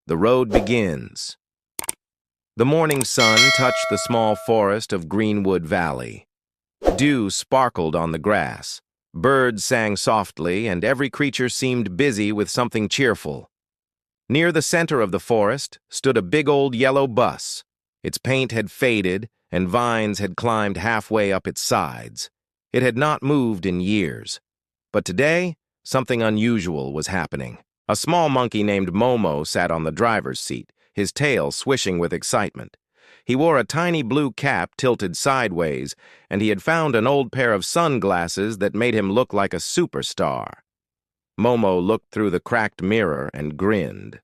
The road begins. The morning sun touched the small forest of Greenwood Valley. Dew sparkled on the grass. Birds sang softly, and every creature seemed busy with something cheerful. Near the center of the forest stood a big old yellow bus. Its paint had faded, and vines had climbed halfway up its sides. It had not moved in years. But today, something unusual was happening. A small monkey named Momo sat on the driver's seat, his tail swishing with excitement. He wore a tiny blue cap tilted sideways, and he had found an old pair of sunglasses that made him look like a superstar. Momo looked through the cracked mirror and grinned.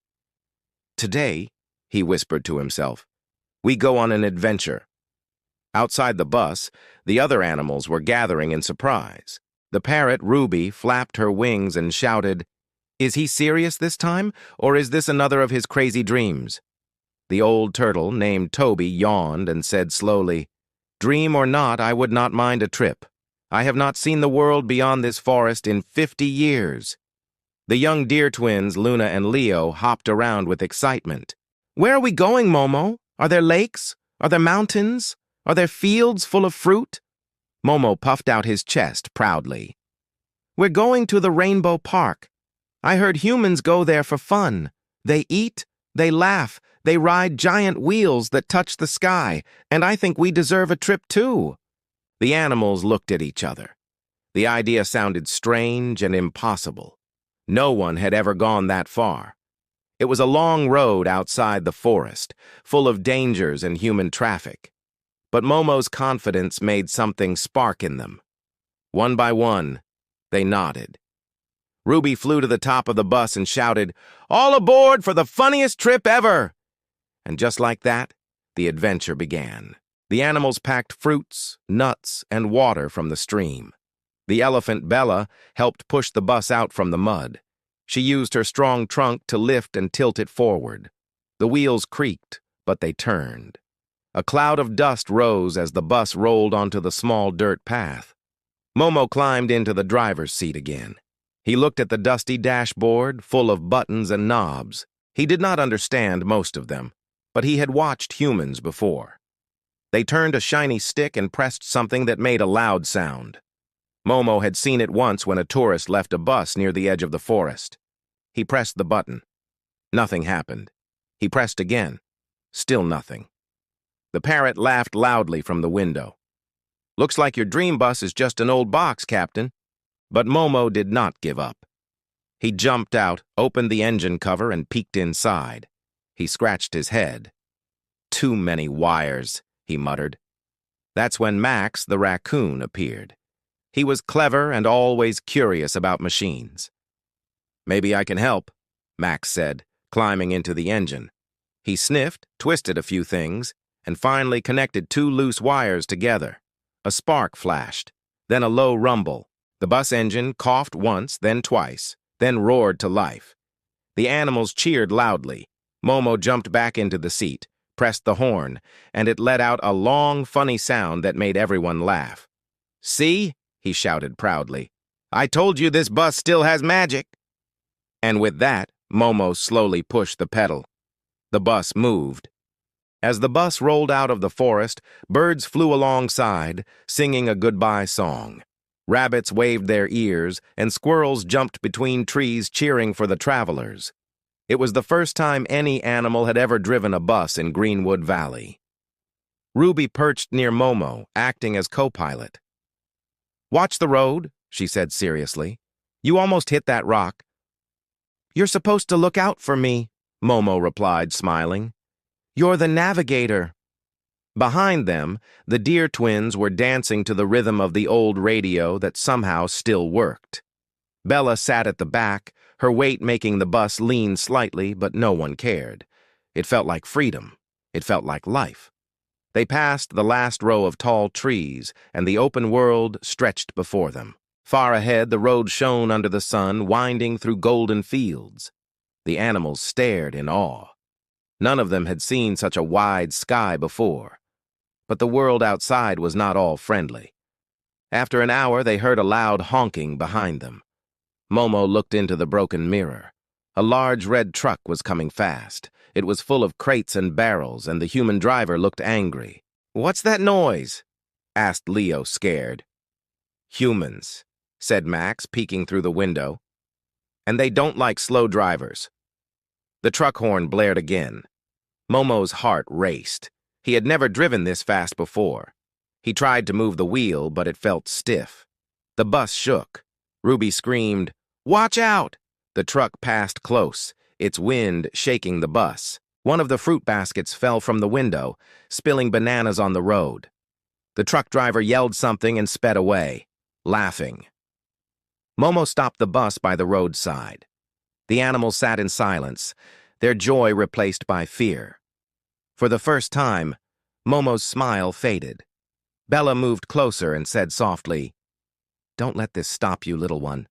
"Today," he whispered to himself, "we go on an adventure." Outside the bus, the other animals were gathering in surprise. The parrot, Ruby, flapped her wings and shouted, "Is he serious this time, or is this another of his crazy dreams?" The old turtle, named Toby, yawned and said slowly, "Dream or not, I would not mind a trip. I have not seen the world beyond this forest in 50 years. The young deer twins, Luna and Leo, hopped around with excitement. "Where are we going, Momo? Are there lakes? Are there mountains? Are there fields full of fruit?" Momo puffed out his chest proudly. "We're going to the Rainbow Park. I heard humans go there for fun. They eat, they laugh, they ride giant wheels that touch the sky, and I think we deserve a trip too." The animals looked at each other. The idea sounded strange and impossible. No one had ever gone that far. It was a long road outside the forest, full of dangers and human traffic. But Momo's confidence made something spark in them. One by one, they nodded. Ruby flew to the top of the bus and shouted, "All aboard for the funniest trip ever!" And just like that, the adventure began. The animals packed fruits, nuts, and water from the stream. The elephant Bella helped push the bus out from the mud. She used her strong trunk to lift and tilt it forward. The wheels creaked, but they turned. A cloud of dust rose as the bus rolled onto the small dirt path. Momo climbed into the driver's seat again. He looked at the dusty dashboard, full of buttons and knobs. He did not understand most of them, but he had watched humans before. They turned a shiny stick and pressed something that made a loud sound. Momo had seen it once when a tourist left a bus near the edge of the forest. He pressed the button. Nothing happened. He pressed again. Still nothing. The parrot laughed loudly from the window. "Looks like your dream bus is just an old box, Captain." But Momo did not give up. He jumped out, opened the engine cover, and peeked inside. He scratched his head. "Too many wires," he muttered. That's when Max, the raccoon, appeared. He was clever and always curious about machines. "Maybe I can help," Max said, climbing into the engine. He sniffed, twisted a few things, and finally connected two loose wires together. A spark flashed, then a low rumble. The bus engine coughed once, then twice, then roared to life. The animals cheered loudly. Momo jumped back into the seat, pressed the horn, and it let out a long, funny sound that made everyone laugh. "See?" he shouted proudly. "I told you this bus still has magic." And with that, Momo slowly pushed the pedal. The bus moved. As the bus rolled out of the forest, birds flew alongside, singing a goodbye song. Rabbits waved their ears, and squirrels jumped between trees cheering for the travelers. It was the first time any animal had ever driven a bus in Greenwood Valley. Ruby perched near Momo, acting as co-pilot. "Watch the road," she said seriously. "You almost hit that rock." "You're supposed to look out for me," Momo replied, smiling. "You're the navigator." Behind them, the deer twins were dancing to the rhythm of the old radio that somehow still worked. Bella sat at the back, her weight making the bus lean slightly, but no one cared. It felt like freedom. It felt like life. They passed the last row of tall trees, and the open world stretched before them. Far ahead, the road shone under the sun, winding through golden fields. The animals stared in awe. None of them had seen such a wide sky before. But the world outside was not all friendly. After an hour, they heard a loud honking behind them. Momo looked into the broken mirror. A large red truck was coming fast. It was full of crates and barrels, and the human driver looked angry. "What's that noise?" asked Leo, scared. "Humans," said Max, peeking through the window. "And they don't like slow drivers." The truck horn blared again. Momo's heart raced. He had never driven this fast before. He tried to move the wheel, but it felt stiff. The bus shook. Ruby screamed, "Watch out!" The truck passed close, its wind shaking the bus. One of the fruit baskets fell from the window, spilling bananas on the road. The truck driver yelled something and sped away, laughing. Momo stopped the bus by the roadside. The animals sat in silence, their joy replaced by fear. For the first time, Momo's smile faded. Bella moved closer and said softly, "Don't let this stop you, little one.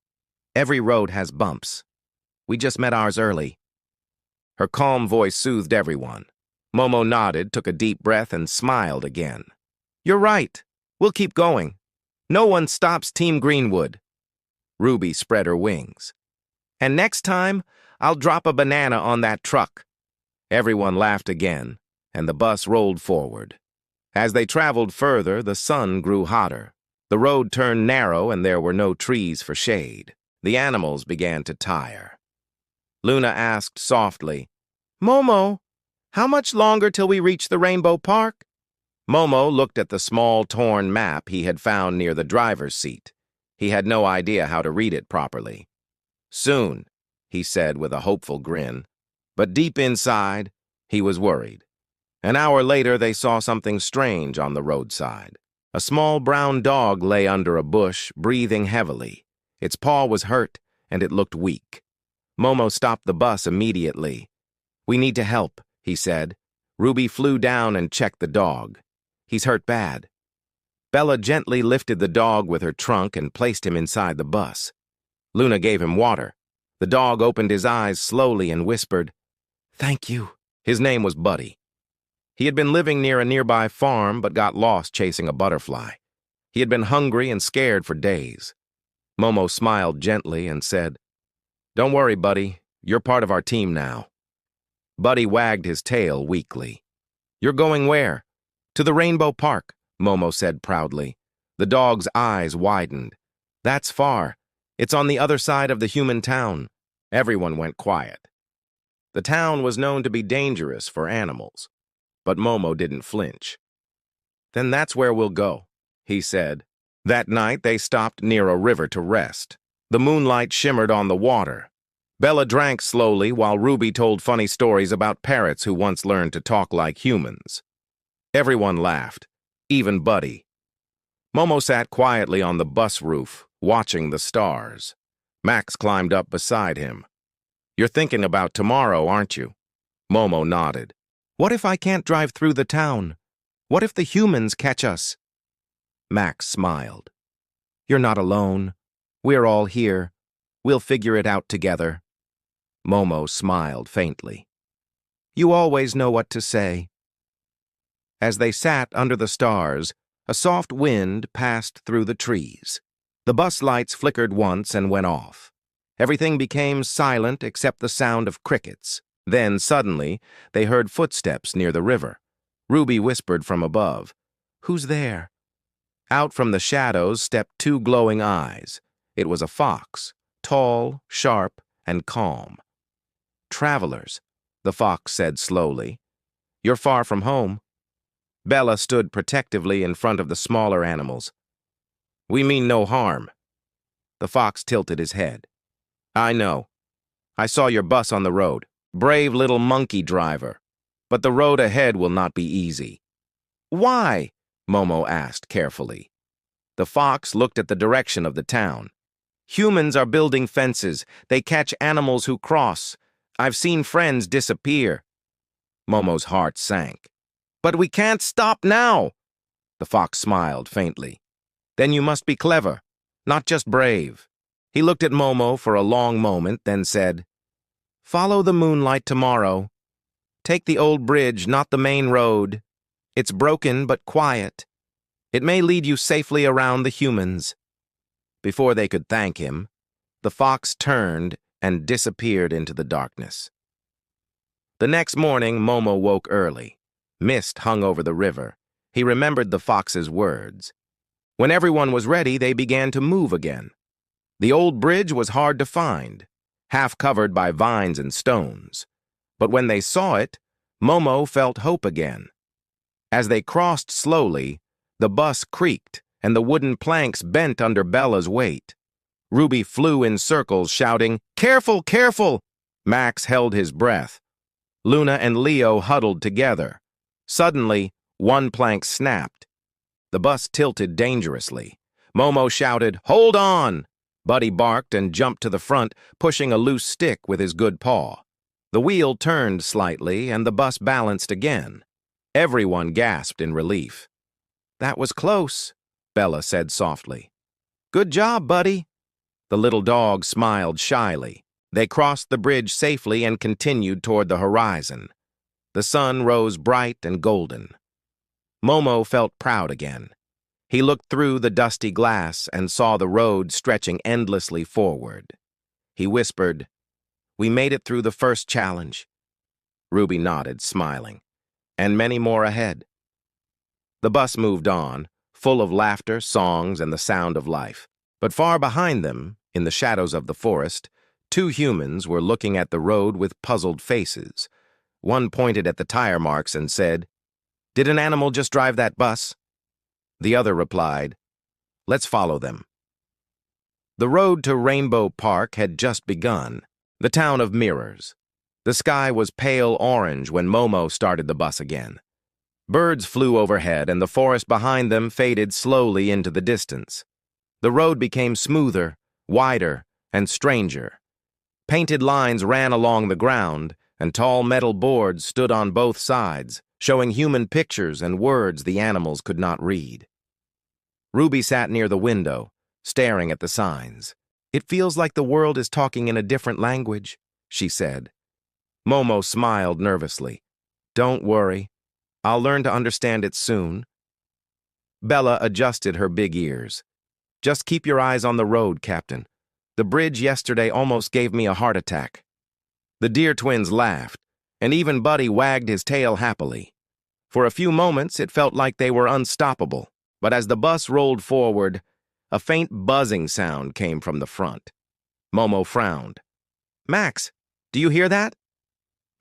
Every road has bumps. We just met ours early." Her calm voice soothed everyone. Momo nodded, took a deep breath, and smiled again. "You're right. We'll keep going. No one stops Team Greenwood." Ruby spread her wings. "And next time, I'll drop a banana on that truck." Everyone laughed again, and the bus rolled forward. As they traveled further, the sun grew hotter. The road turned narrow, and there were no trees for shade. The animals began to tire. Luna asked softly, "Momo, how much longer till we reach the Rainbow Park?" Momo looked at the small torn map he had found near the driver's seat. He had no idea how to read it properly. "Soon," he said with a hopeful grin. But deep inside, he was worried. An hour later, they saw something strange on the roadside. A small brown dog lay under a bush, breathing heavily. Its paw was hurt, and it looked weak. Momo stopped the bus immediately. "We need to help," he said. Ruby flew down and checked the dog. "He's hurt bad." Bella gently lifted the dog with her trunk and placed him inside the bus. Luna gave him water. The dog opened his eyes slowly and whispered, "Thank you." His name was Buddy. He had been living near a nearby farm but got lost chasing a butterfly. He had been hungry and scared for days. Momo smiled gently and said, "Don't worry, Buddy. You're part of our team now." Buddy wagged his tail weakly. "You're going where?" "To the Rainbow Park," Momo said proudly. The dog's eyes widened. "That's far. It's on the other side of the human town." Everyone went quiet. The town was known to be dangerous for animals, but Momo didn't flinch. "Then that's where we'll go," he said. That night, they stopped near a river to rest. The moonlight shimmered on the water. Bella drank slowly while Ruby told funny stories about parrots who once learned to talk like humans. Everyone laughed, even Buddy. Momo sat quietly on the bus roof, watching the stars. Max climbed up beside him. "You're thinking about tomorrow, aren't you?" Momo nodded. "What if I can't drive through the town? What if the humans catch us?" Max smiled. "You're not alone. We're all here. We'll figure it out together." Momo smiled faintly. "You always know what to say." As they sat under the stars, a soft wind passed through the trees. The bus lights flickered once and went off. Everything became silent except the sound of crickets. Then, suddenly, they heard footsteps near the river. Ruby whispered from above, "Who's there?" Out from the shadows stepped two glowing eyes. It was a fox, tall, sharp, and calm. "Travelers," the fox said slowly. "You're far from home." Bella stood protectively in front of the smaller animals. "We mean no harm." The fox tilted his head. "I know. I saw your bus on the road. Brave little monkey driver. But the road ahead will not be easy." "Why?" Momo asked carefully. The fox looked at the direction of the town. "Humans are building fences. They catch animals who cross. I've seen friends disappear." Momo's heart sank. "But we can't stop now." The fox smiled faintly. "Then you must be clever, not just brave." He looked at Momo for a long moment, then said, "Follow the moonlight tomorrow. Take the old bridge, not the main road. It's broken but quiet. It may lead you safely around the humans." Before they could thank him, the fox turned and disappeared into the darkness. The next morning, Momo woke early. Mist hung over the river. He remembered the fox's words. When everyone was ready, they began to move again. The old bridge was hard to find, half covered by vines and stones. But when they saw it, Momo felt hope again. As they crossed slowly, the bus creaked and the wooden planks bent under Bella's weight. Ruby flew in circles, shouting, "Careful, careful!" Max held his breath. Luna and Leo huddled together. Suddenly, one plank snapped. The bus tilted dangerously. Momo shouted, "Hold on!" Buddy barked and jumped to the front, pushing a loose stick with his good paw. The wheel turned slightly, and the bus balanced again. Everyone gasped in relief. "That was close," Bella said softly. "Good job, Buddy." The little dog smiled shyly. They crossed the bridge safely and continued toward the horizon. The sun rose bright and golden. Momo felt proud again. He looked through the dusty glass and saw the road stretching endlessly forward. He whispered, "We made it through the first challenge." Ruby nodded, smiling. "And many more ahead." The bus moved on, full of laughter, songs, and the sound of life. But far behind them, in the shadows of the forest, two humans were looking at the road with puzzled faces. One pointed at the tire marks and said, "Did an animal just drive that bus?" The other replied, "Let's follow them." The road to Rainbow Park had just begun, the town of mirrors. The sky was pale orange when Momo started the bus again. Birds flew overhead, and the forest behind them faded slowly into the distance. The road became smoother, wider, and stranger. Painted lines ran along the ground, and tall metal boards stood on both sides, showing human pictures and words the animals could not read. Ruby sat near the window, staring at the signs. "It feels like the world is talking in a different language," she said. Momo smiled nervously. "Don't worry. I'll learn to understand it soon." Bella adjusted her big ears. "Just keep your eyes on the road, Captain. The bridge yesterday almost gave me a heart attack." The deer twins laughed, and even Buddy wagged his tail happily. For a few moments, it felt like they were unstoppable, but as the bus rolled forward, a faint buzzing sound came from the front. Momo frowned. "Max, do you hear that?"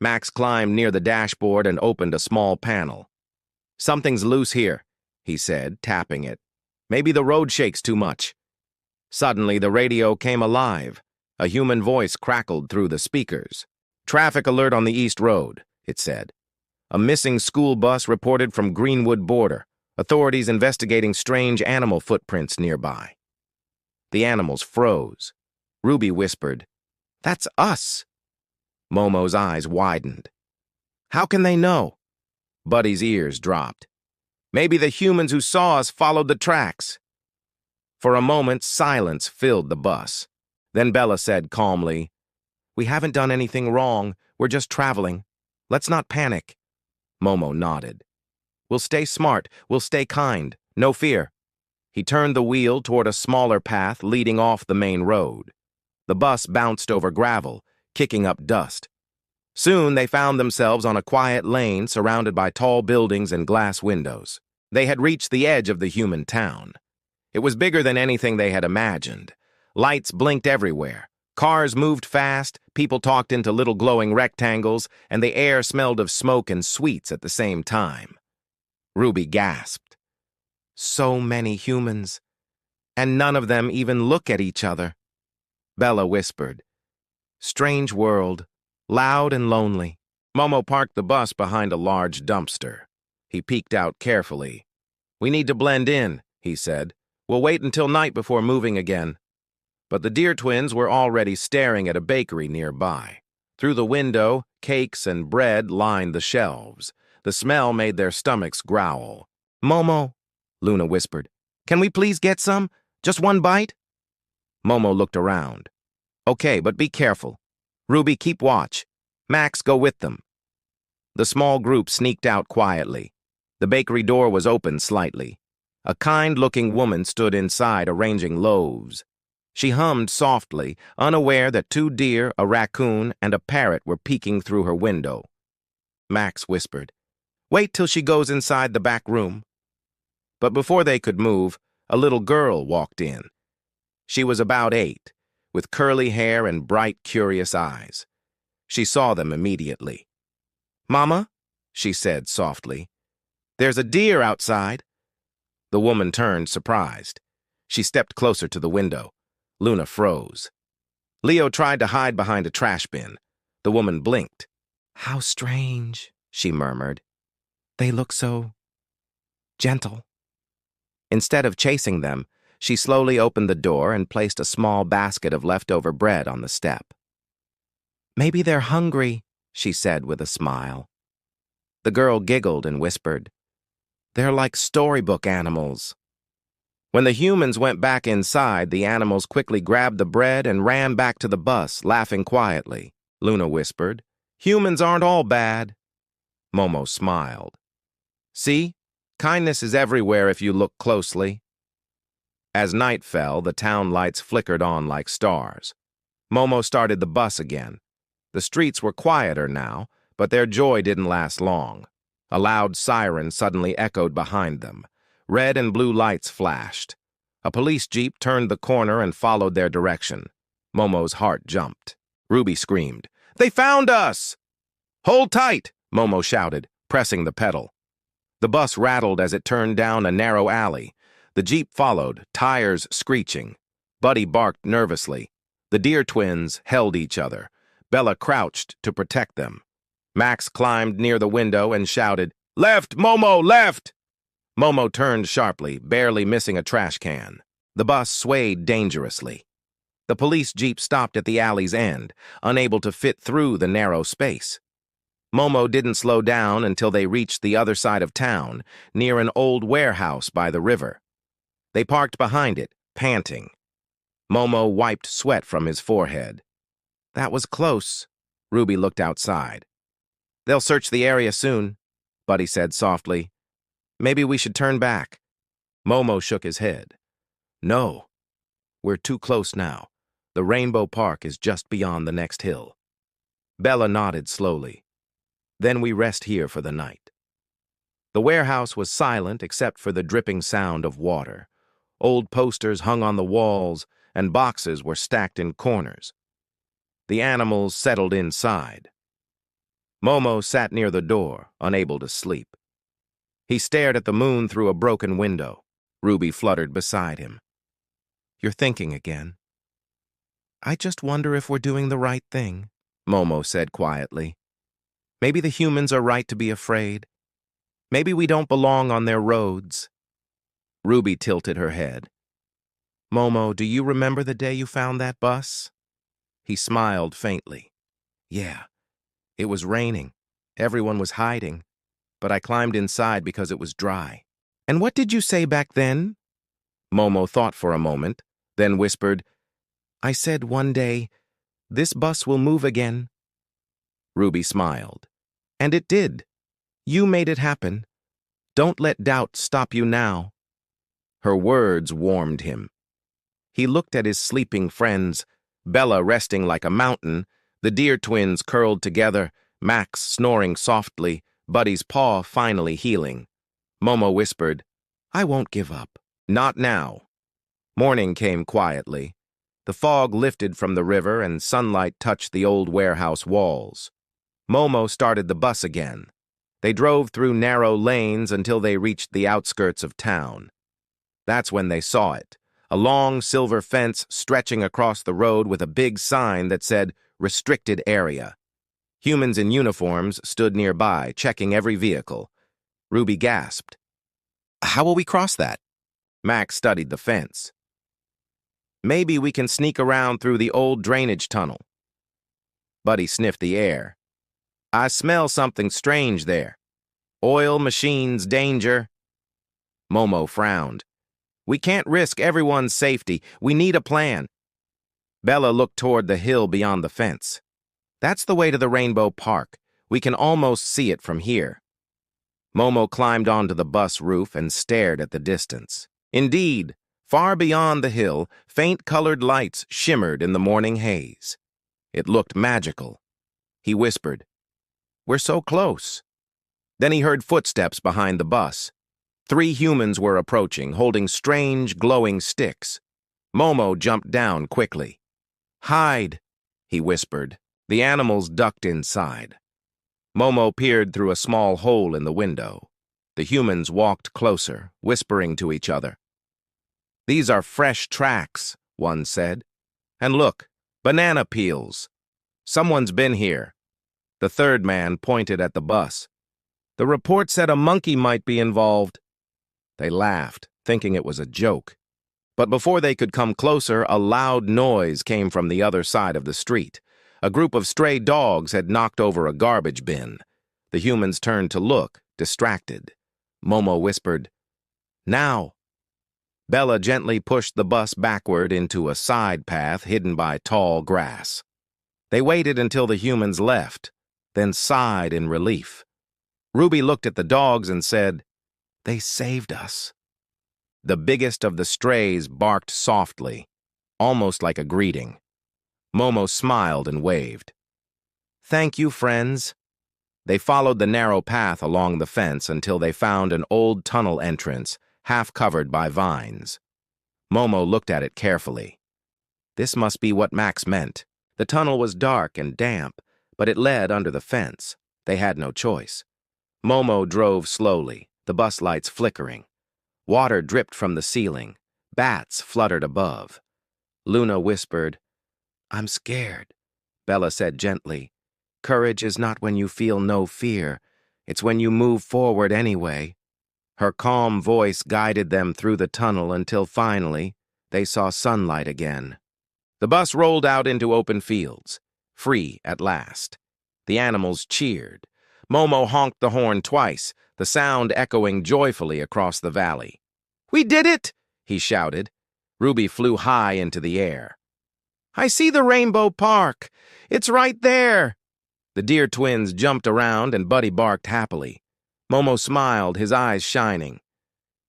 Max climbed near the dashboard and opened a small panel. "Something's loose here," he said, tapping it. "Maybe the road shakes too much." Suddenly, the radio came alive. A human voice crackled through the speakers. "Traffic alert on the East Road," it said. "A missing school bus reported from Greenwood border. Authorities investigating strange animal footprints nearby." The animals froze. Ruby whispered, "That's us." Momo's eyes widened. "How can they know?" Buddy's ears dropped. "Maybe the humans who saw us followed the tracks." For a moment, silence filled the bus. Then Bella said calmly, "We haven't done anything wrong. We're just traveling. Let's not panic." Momo nodded. "We'll stay smart. We'll stay kind. No fear." He turned the wheel toward a smaller path leading off the main road. The bus bounced over gravel, kicking up dust. Soon they found themselves on a quiet lane surrounded by tall buildings and glass windows. They had reached the edge of the human town. It was bigger than anything they had imagined. Lights blinked everywhere. Cars moved fast, people talked into little glowing rectangles, and the air smelled of smoke and sweets at the same time. Ruby gasped. So many humans. And none of them even look at each other. Bella whispered, "Strange world, loud and lonely." Momo parked the bus behind a large dumpster. He peeked out carefully. "We need to blend in," he said. "We'll wait until night before moving again." But the deer twins were already staring at a bakery nearby. Through the window, cakes and bread lined the shelves. The smell made their stomachs growl. "Momo," Luna whispered, "can we please get some? Just one bite?" Momo looked around. "Okay, but be careful. Ruby, keep watch. Max, go with them." The small group sneaked out quietly. The bakery door was open slightly. A kind-looking woman stood inside arranging loaves. She hummed softly, unaware that 2 deer, a raccoon, and a parrot were peeking through her window. Max whispered, "Wait till she goes inside the back room." But before they could move, a little girl walked in. She was about 8, with curly hair and bright, curious eyes. She saw them immediately. "Mama," she said softly, "there's a deer outside." The woman turned, surprised. She stepped closer to the window. Luna froze. Leo tried to hide behind a trash bin. The woman blinked. "How strange," she murmured. "They look so gentle." Instead of chasing them, she slowly opened the door and placed a small basket of leftover bread on the step. "Maybe they're hungry," she said with a smile. The girl giggled and whispered, "They're like storybook animals." When the humans went back inside, the animals quickly grabbed the bread and ran back to the bus, laughing quietly. Luna whispered, "Humans aren't all bad." Momo smiled. "See? Kindness is everywhere if you look closely." As night fell, the town lights flickered on like stars. Momo started the bus again. The streets were quieter now, but their joy didn't last long. A loud siren suddenly echoed behind them. Red and blue lights flashed. A police jeep turned the corner and followed their direction. Momo's heart jumped. Ruby screamed, "They found us!" "Hold tight!" Momo shouted, pressing the pedal. The bus rattled as it turned down a narrow alley. The jeep followed, tires screeching. Buddy barked nervously. The deer twins held each other. Bella crouched to protect them. Max climbed near the window and shouted, "Left, Momo, left!" Momo turned sharply, barely missing a trash can. The bus swayed dangerously. The police jeep stopped at the alley's end, unable to fit through the narrow space. Momo didn't slow down until they reached the other side of town, near an old warehouse by the river. They parked behind it, panting. Momo wiped sweat from his forehead. "That was close." Ruby looked outside. "They'll search the area soon," Buddy said softly. "Maybe we should turn back." Momo shook his head. "No, we're too close now. The Rainbow Park is just beyond the next hill." Bella nodded slowly. "Then we rest here for the night." The warehouse was silent except for the dripping sound of water. Old posters hung on the walls, and boxes were stacked in corners. The animals settled inside. Momo sat near the door, unable to sleep. He stared at the moon through a broken window. Ruby fluttered beside him. "You're thinking again." "I just wonder if we're doing the right thing," Momo said quietly. "Maybe the humans are right to be afraid. Maybe we don't belong on their roads." Ruby tilted her head. "Momo, do you remember the day you found that bus?" He smiled faintly. "Yeah, it was raining. Everyone was hiding, but I climbed inside because it was dry." "And what did you say back then?" Momo thought for a moment, then whispered, "I said one day, this bus will move again." Ruby smiled. "And it did. You made it happen. Don't let doubt stop you now." Her words warmed him. He looked at his sleeping friends, Bella resting like a mountain, the deer twins curled together, Max snoring softly, Buddy's paw finally healing. Momo whispered, "I won't give up." "Not now." Morning came quietly. The fog lifted from the river and sunlight touched the old warehouse walls. Momo started the bus again. They drove through narrow lanes until they reached the outskirts of town. That's when they saw it, a long silver fence stretching across the road with a big sign that said, "Restricted Area." Humans in uniforms stood nearby, checking every vehicle. Ruby gasped. "How will we cross that?" Max studied the fence. "Maybe we can sneak around through the old drainage tunnel." Buddy sniffed the air. "I smell something strange there. Oil, machines, danger." Momo frowned. "We can't risk everyone's safety. We need a plan." Bella looked toward the hill beyond the fence. "That's the way to the Rainbow Park. We can almost see it from here." Momo climbed onto the bus roof and stared at the distance. Indeed, Far beyond the hill, faint colored lights shimmered in the morning haze. It looked magical. He whispered, "We're so close." Then he heard footsteps behind the bus. 3 humans were approaching, holding strange, glowing sticks. Momo jumped down quickly. "Hide," he whispered. The animals ducked inside. Momo peered through a small hole in the window. The humans walked closer, whispering to each other. "These are fresh tracks," one said. "And look, banana peels. Someone's been here." The third man pointed at the bus. "The report said a monkey might be involved." They laughed, thinking it was a joke. But before they could come closer, a loud noise came from the other side of the street. A group of stray dogs had knocked over a garbage bin. The humans turned to look, distracted. Momo whispered, "Now." Bella gently pushed the bus backward into a side path hidden by tall grass. They waited until the humans left, then sighed in relief. Ruby looked at the dogs and said, "They saved us." The biggest of the strays barked softly, almost like a greeting. Momo smiled and waved. "Thank you, friends." They followed the narrow path along the fence until they found an old tunnel entrance, half covered by vines. Momo looked at it carefully. This must be what Max meant. The tunnel was dark and damp, but it led under the fence. They had no choice. Momo drove slowly, the bus lights flickering. Water dripped from the ceiling. Bats fluttered above. Luna whispered, "I'm scared." Bella said gently, "Courage is not when you feel no fear. It's when you move forward anyway." Her calm voice guided them through the tunnel until finally they saw sunlight again. The bus rolled out into open fields, free at last. The animals cheered. Momo honked the horn twice, the sound echoing joyfully across the valley. "We did it!" he shouted. Ruby flew high into the air. "I see the Rainbow Park! It's right there!" The deer twins jumped around and Buddy barked happily. Momo smiled, his eyes shining.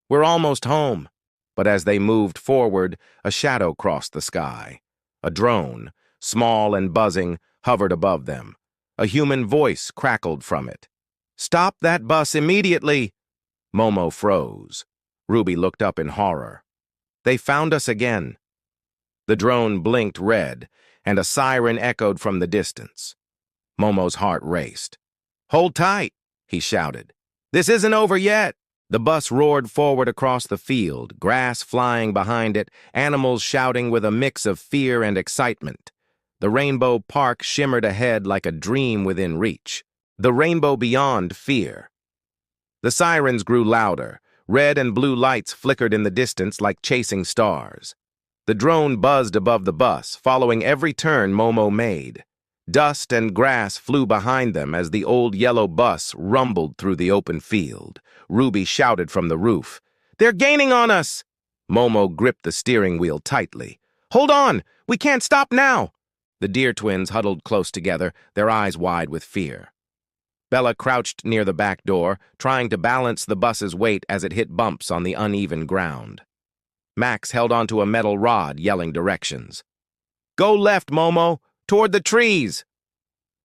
"We're almost home." But as they moved forward, a shadow crossed the sky. A drone, small and buzzing, hovered above them. A human voice crackled from it. "Stop that bus immediately!" Momo froze. Ruby looked up in horror. "They found us again." The drone blinked red, and a siren echoed from the distance. Momo's heart raced. "Hold tight," he shouted. "This isn't over yet." The bus roared forward across the field, grass flying behind it, animals shouting with a mix of fear and excitement. The Rainbow Park shimmered ahead like a dream within reach. The rainbow beyond fear. The sirens grew louder. Red and blue lights flickered in the distance like chasing stars. The drone buzzed above the bus, following every turn Momo made. Dust and grass flew behind them as the old yellow bus rumbled through the open field. Ruby shouted from the roof, "They're gaining on us!" Momo gripped the steering wheel tightly. "Hold on! We can't stop now!" The deer twins huddled close together, their eyes wide with fear. Bella crouched near the back door, trying to balance the bus's weight as it hit bumps on the uneven ground. Max held onto a metal rod, yelling directions. "Go left, Momo! Toward the trees!"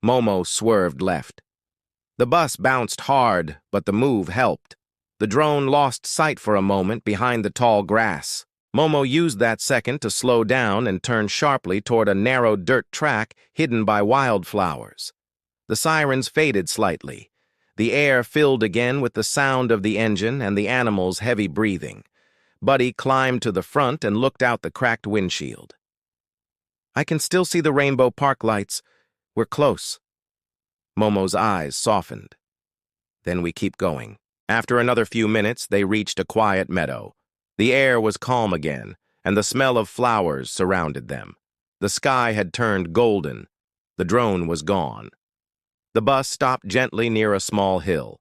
Momo swerved left. The bus bounced hard, but the move helped. The drone lost sight for a moment behind the tall grass. Momo used that second to slow down and turn sharply toward a narrow dirt track hidden by wildflowers. The sirens faded slightly. The air filled again with the sound of the engine and the animals' heavy breathing. Buddy climbed to the front and looked out the cracked windshield. "I can still see the Rainbow Park lights. We're close." Momo's eyes softened. "Then we keep going." After another few minutes, they reached a quiet meadow. The air was calm again, and the smell of flowers surrounded them. The sky had turned golden. The drone was gone. The bus stopped gently near a small hill.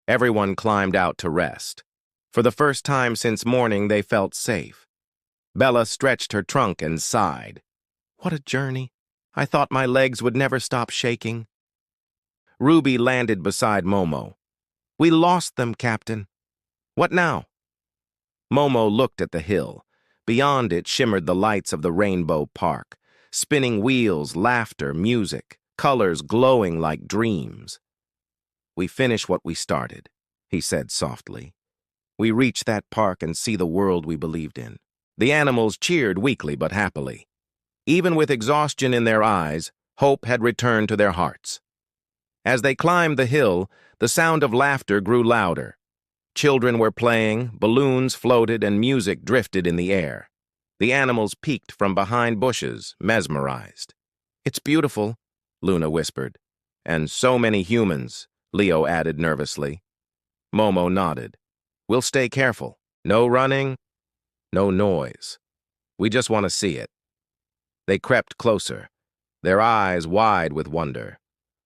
Everyone climbed out to rest. For the first time since morning, they felt safe. Bella stretched her trunk and sighed. "What a journey. I thought my legs would never stop shaking." Ruby landed beside Momo. "We lost them, Captain." "What now?" Momo looked at the hill. Beyond it shimmered the lights of the Rainbow Park, spinning wheels, laughter, music, colors glowing like dreams. "We finish what we started," he said softly. "We reach that park and see the world we believed in." The animals cheered weakly but happily. Even with exhaustion in their eyes, hope had returned to their hearts. As they climbed the hill, the sound of laughter grew louder. Children were playing, balloons floated, and music drifted in the air. The animals peeked from behind bushes, mesmerized. "It's beautiful," Luna whispered. "And so many humans," Leo added nervously. Momo nodded. "We'll stay careful. No running, no noise. We just want to see it." They crept closer, their eyes wide with wonder.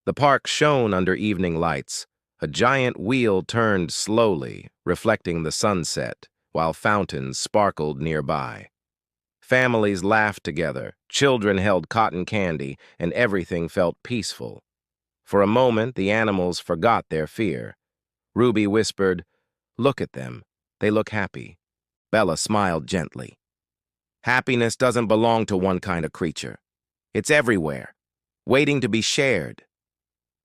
The park shone under evening lights. A giant wheel turned slowly, reflecting the sunset, while fountains sparkled nearby. Families laughed together, children held cotton candy, and everything felt peaceful. For a moment, the animals forgot their fear. Ruby whispered, "Look at them. They look happy." Bella smiled gently. "Happiness doesn't belong to one kind of creature. It's everywhere, waiting to be shared."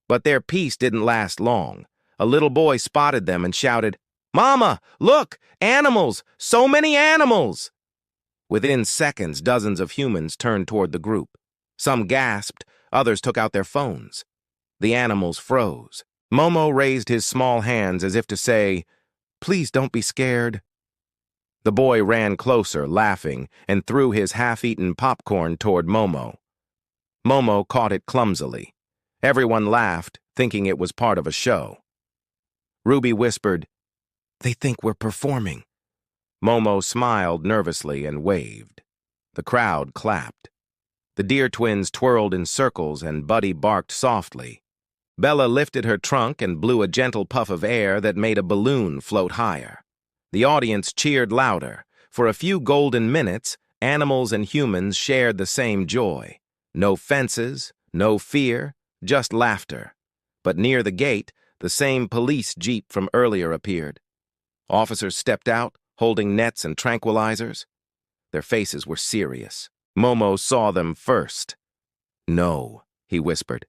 But their peace didn't last long. A little boy spotted them and shouted, "Mama, look! Animals! So many animals!" Within seconds, dozens of humans turned toward the group. Some gasped, others took out their phones. The animals froze. Momo raised his small hands as if to say, "Please don't be scared." The boy ran closer, laughing, and threw his half-eaten popcorn toward Momo. Momo caught it clumsily. Everyone laughed, thinking it was part of a show. Ruby whispered, "They think we're performing." Momo smiled nervously and waved. The crowd clapped. The deer twins twirled in circles and Buddy barked softly. Bella lifted her trunk and blew a gentle puff of air that made a balloon float higher. The audience cheered louder. For a few golden minutes, animals and humans shared the same joy. No fences, no fear, just laughter. But near the gate, the same police jeep from earlier appeared. Officers stepped out, holding nets and tranquilizers. Their faces were serious. Momo saw them first. "No," he whispered.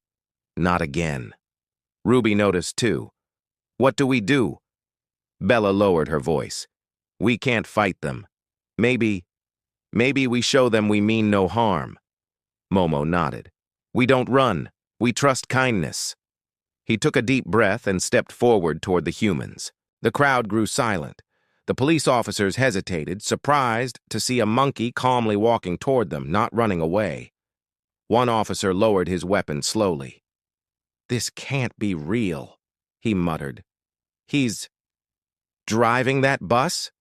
"Not again." Ruby noticed too. "What do we do?" Bella lowered her voice. "We can't fight them. Maybe we show them we mean no harm." Momo nodded. "We don't run. We trust kindness." He took a deep breath and stepped forward toward the humans. The crowd grew silent. The police officers hesitated, surprised to see a monkey calmly walking toward them, not running away. One officer lowered his weapon slowly. "This can't be real," he muttered. "He's driving that bus?"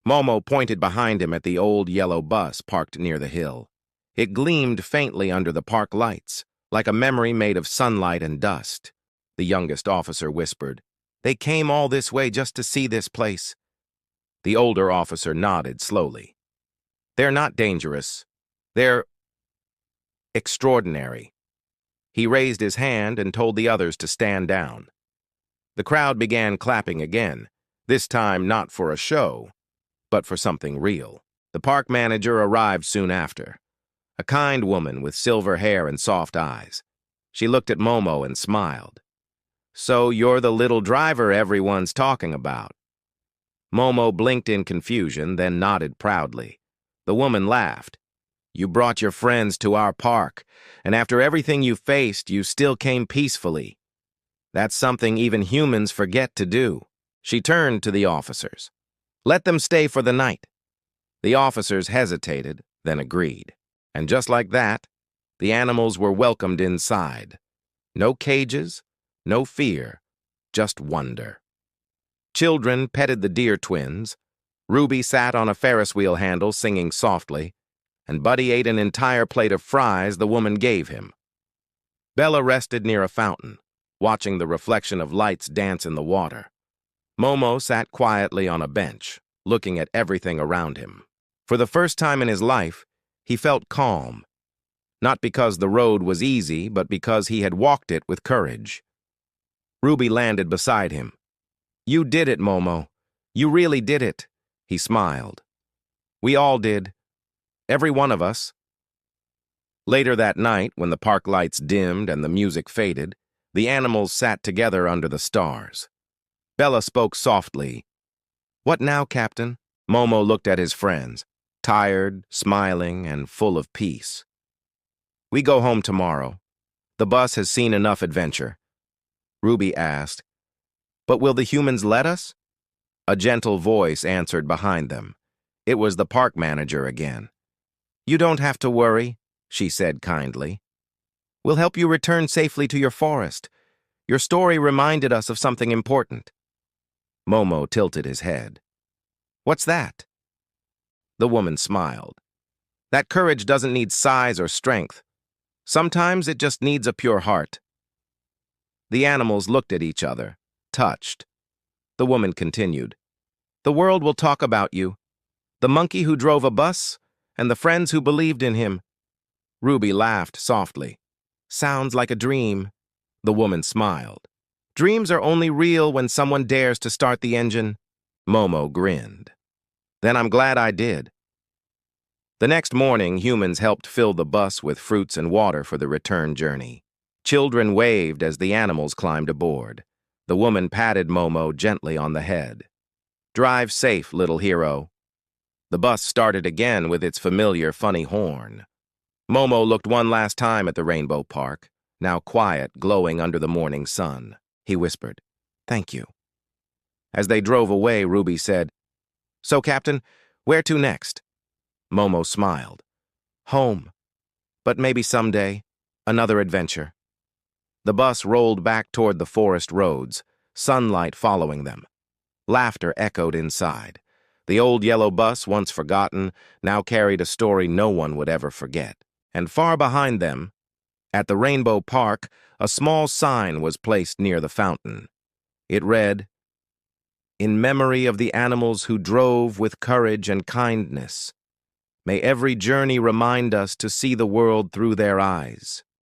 Momo pointed behind him at the old yellow bus parked near the hill. It gleamed faintly under the park lights, like a memory made of sunlight and dust. The youngest officer whispered, "They came all this way just to see this place." The older officer nodded slowly. "They're not dangerous. They're extraordinary." He raised his hand and told the others to stand down. The crowd began clapping again, this time not for a show, but for something real. The park manager arrived soon after, a kind woman with silver hair and soft eyes. She looked at Momo and smiled. "So you're the little driver everyone's talking about." Momo blinked in confusion, then nodded proudly. The woman laughed. "You brought your friends to our park, and after everything you faced, you still came peacefully. That's something even humans forget to do." She turned to the officers. "Let them stay for the night." The officers hesitated, then agreed. And just like that, the animals were welcomed inside. No cages, no fear, just wonder. Children petted the deer twins. Ruby sat on a Ferris wheel handle singing softly, and Buddy ate an entire plate of fries the woman gave him. Bella rested near a fountain, watching the reflection of lights dance in the water. Momo sat quietly on a bench, looking at everything around him. For the first time in his life, he felt calm. Not because the road was easy, but because he had walked it with courage. Ruby landed beside him. "You did it, Momo. You really did it," he smiled. We all did. Every one of us. Later that night, when the park lights dimmed and the music faded, the animals sat together under the stars. Bella spoke softly. "What now, Captain?" Momo looked at his friends, tired, smiling, and full of peace. "We go home tomorrow. The bus has seen enough adventure." Ruby asked, "But will the humans let us?" A gentle voice answered behind them. It was the park manager again. "You don't have to worry," she said kindly. "We'll help you return safely to your forest. Your story reminded us of something important." Momo tilted his head. "What's that?" The woman smiled. "That courage doesn't need size or strength. Sometimes it just needs a pure heart." The animals looked at each other, touched. The woman continued. "The world will talk about you. The monkey who drove a bus, and the friends who believed in him." Ruby laughed softly. "Sounds like a dream." The woman smiled. "Dreams are only real when someone dares to start the engine." Momo grinned. "Then I'm glad I did." The next morning, humans helped fill the bus with fruits and water for the return journey. Children waved as the animals climbed aboard. The woman patted Momo gently on the head. "Drive safe, little hero." The bus started again with its familiar funny horn. Momo looked one last time at the Rainbow Park, now quiet, glowing under the morning sun. He whispered, "Thank you." As they drove away, Ruby said, "So, Captain, where to next?" Momo smiled. "Home. But maybe someday, another adventure." The bus rolled back toward the forest roads, sunlight following them. Laughter echoed inside. The old yellow bus, once forgotten, now carried a story no one would ever forget. And far behind them, at the Rainbow Park, a small sign was placed near the fountain. It read, "In memory of the animals who drove with courage and kindness. May every journey remind us to see the world through their eyes."